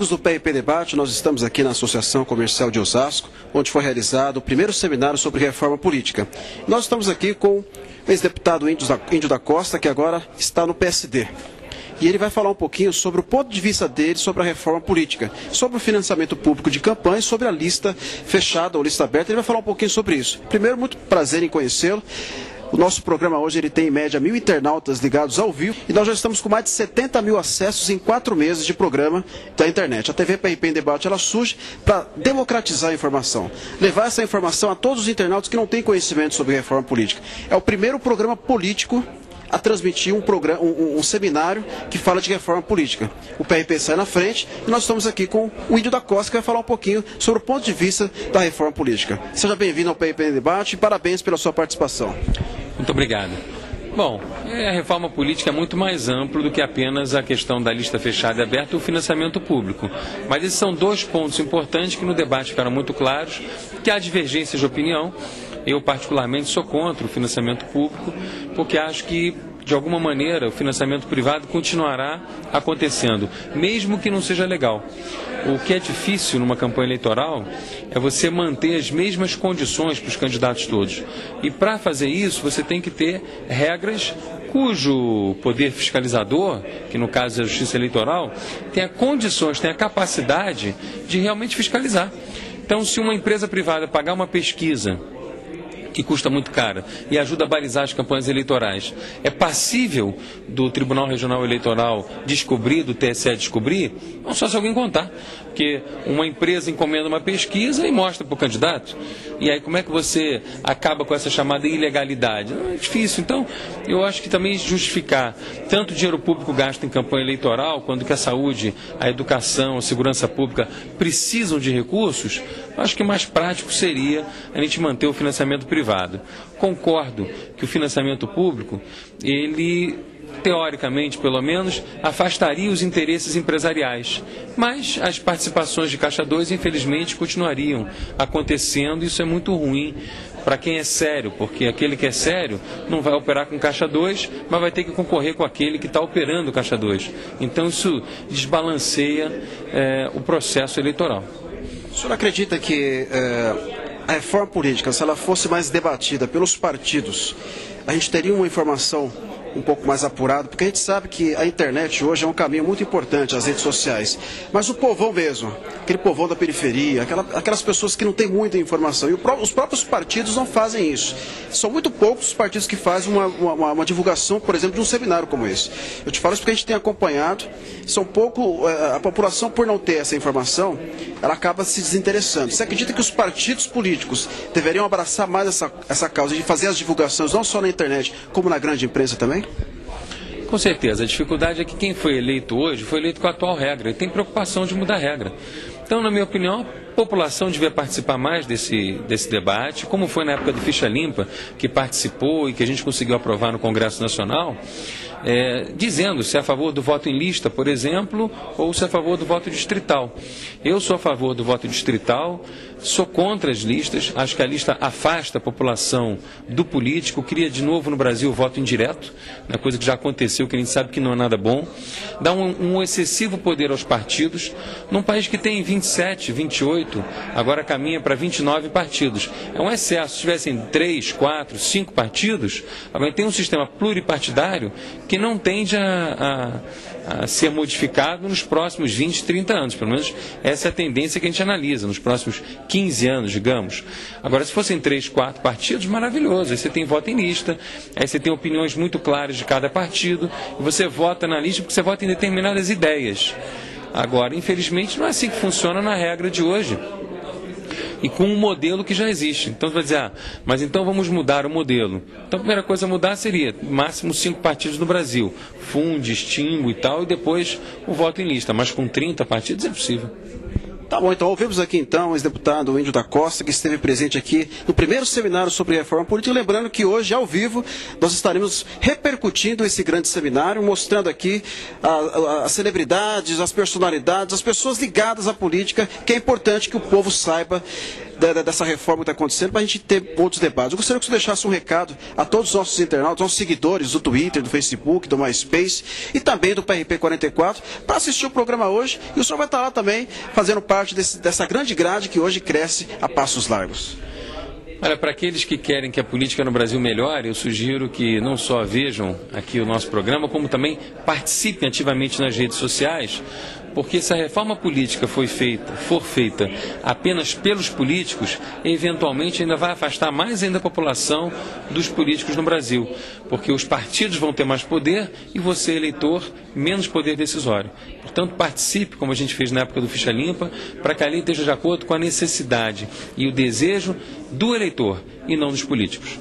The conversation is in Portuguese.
Amigos do PRP Debate, nós estamos aqui na Associação Comercial de Osasco, onde foi realizado o primeiro seminário sobre reforma política. Nós estamos aqui com o ex-deputado Índio da Costa, que agora está no PSD. E ele vai falar um pouquinho sobre o ponto de vista dele sobre a reforma política, sobre o financiamento público de campanha e sobre a lista fechada ou lista aberta. Ele vai falar um pouquinho sobre isso. Primeiro, muito prazer em conhecê-lo. O nosso programa hoje ele tem em média 1.000 internautas ligados ao vivo e nós já estamos com mais de 70 mil acessos em 4 meses de programa da internet. A TV PRP em Debate ela surge para democratizar a informação, levar essa informação a todos os internautas que não têm conhecimento sobre reforma política. É o primeiro programa político a transmitir um seminário que fala de reforma política. O PRP sai na frente e nós estamos aqui com o Índio da Costa, que vai falar um pouquinho sobre o ponto de vista da reforma política. Seja bem-vindo ao PRP em Debate e parabéns pela sua participação. Muito obrigado. Bom, a reforma política é muito mais ampla do que apenas a questão da lista fechada e aberta e o financiamento público. Mas esses são dois pontos importantes que no debate ficaram muito claros, que há divergências de opinião. Eu, particularmente, sou contra o financiamento público, porque acho que, de alguma maneira, o financiamento privado continuará acontecendo, mesmo que não seja legal. O que é difícil numa campanha eleitoral é você manter as mesmas condições para os candidatos todos. E para fazer isso, você tem que ter regras cujo poder fiscalizador, que no caso é a Justiça Eleitoral, tenha condições, tenha capacidade de realmente fiscalizar. Então, se uma empresa privada pagar uma pesquisa que custa muito cara e ajuda a balizar as campanhas eleitorais, é passível do Tribunal Regional Eleitoral descobrir, do TSE descobrir? Não só se alguém contar. Porque uma empresa encomenda uma pesquisa e mostra para o candidato. E aí como é que você acaba com essa chamada ilegalidade? É difícil. Então, eu acho que também justificar tanto dinheiro público gasto em campanha eleitoral, quando que a saúde, a educação, a segurança pública precisam de recursos, acho que mais prático seria a gente manter o financiamento privado. Concordo que o financiamento público, ele, teoricamente, pelo menos, afastaria os interesses empresariais. Mas as participações de Caixa 2, infelizmente, continuariam acontecendo. Isso é muito ruim para quem é sério, porque aquele que é sério não vai operar com Caixa 2, mas vai ter que concorrer com aquele que está operando Caixa 2. Então, isso desbalanceia o processo eleitoral. O senhor acredita que a reforma política, se ela fosse mais debatida pelos partidos, a gente teria uma informação um pouco mais apurada? Porque a gente sabe que a internet hoje é um caminho muito importante, as redes sociais. Mas o povão mesmo, aquele povão da periferia, aquelas pessoas que não têm muita informação, e os próprios partidos não fazem isso. São muito poucos os partidos que fazem uma divulgação, por exemplo, de um seminário como esse. Eu te falo isso porque a gente tem acompanhado, são pouco, a população, por não ter essa informação, ela acaba se desinteressando. Você acredita que os partidos políticos deveriam abraçar mais essa causa de fazer as divulgações, não só na internet, como na grande imprensa também? Com certeza, a dificuldade é que quem foi eleito hoje foi eleito com a atual regra e tem preocupação de mudar a regra. Então, na minha opinião, a população devia participar mais desse debate, como foi na época do Ficha Limpa, que participou e que a gente conseguiu aprovar no Congresso Nacional, dizendo se é a favor do voto em lista, por exemplo, ou se é a favor do voto distrital. Eu sou a favor do voto distrital, sou contra as listas, acho que a lista afasta a população do político, cria de novo no Brasil o voto indireto, né, coisa que já aconteceu, que a gente sabe que não é nada bom, dá um excessivo poder aos partidos, num país que tem 27, 28, agora caminha para 29 partidos. É um excesso. Se tivessem 3, 4, 5 partidos, agora tem um sistema pluripartidário que não tende a ser modificado nos próximos 20, 30 anos. Pelo menos essa é a tendência que a gente analisa, nos próximos 15 anos, digamos. Agora, se fossem 3, 4 partidos, maravilhoso. Aí você tem voto em lista, aí você tem opiniões muito claras de cada partido, e você vota na lista porque você vota em determinadas ideias. Agora, infelizmente, não é assim que funciona na regra de hoje. E com um modelo que já existe. Então você vai dizer, mas então vamos mudar o modelo. Então a primeira coisa a mudar seria, máximo 5 partidos no Brasil. Funde, extingo e tal, e depois o voto em lista. Mas com 30 partidos é possível. Tá bom, então ouvimos aqui então o ex-deputado Índio da Costa, que esteve presente aqui no primeiro seminário sobre reforma política. Lembrando que hoje, ao vivo, nós estaremos repercutindo esse grande seminário, mostrando aqui as celebridades, as personalidades, as pessoas ligadas à política, que é importante que o povo saiba dessa reforma que está acontecendo, para a gente ter outros debates. Eu gostaria que você deixasse um recado a todos os nossos internautas, nossos seguidores do Twitter, do Facebook, do MySpace e também do PRP 44, para assistir o programa hoje. E o senhor vai estar lá também fazendo parte dessa grande grade que hoje cresce a passos largos. Olha, para aqueles que querem que a política no Brasil melhore, eu sugiro que não só vejam aqui o nosso programa, como também participem ativamente nas redes sociais, porque se a reforma política for feita apenas pelos políticos, eventualmente ainda vai afastar mais ainda a população dos políticos no Brasil, porque os partidos vão ter mais poder e você, eleitor, menos poder decisório. Portanto, participe, como a gente fez na época do Ficha Limpa, para que a lei esteja de acordo com a necessidade e o desejo do eleitor e não dos políticos.